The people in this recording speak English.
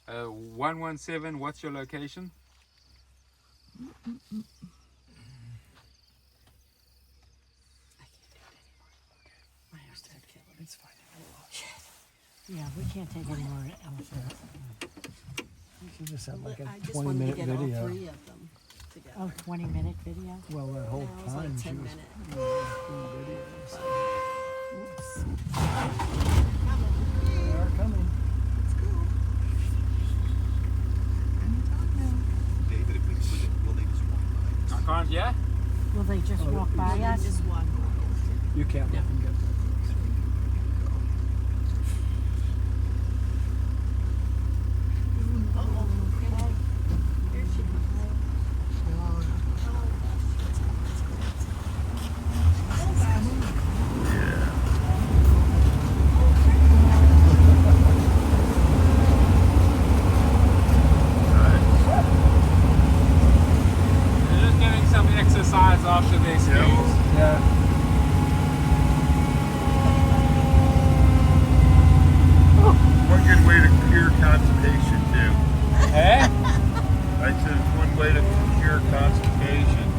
117, what's your location? It's fine. Yeah, we can't take any more elephants. You should just have like a I just 20-minute wanted to get video. all three of them together. Oh, 20-minute video? Well, that whole No, it was time like she 10 was minutes. doing videos. Oops. They are coming. David, if we put it, will they just walk by? I can't hear. Will they just Oh, walk by Yeah, us? just one. You can't let them get there. Uh-oh. Here she comes. They're just getting some exercise after their skis. Yeah. One good way to cure constipation too. Eh? I said it's one way to cure constipation.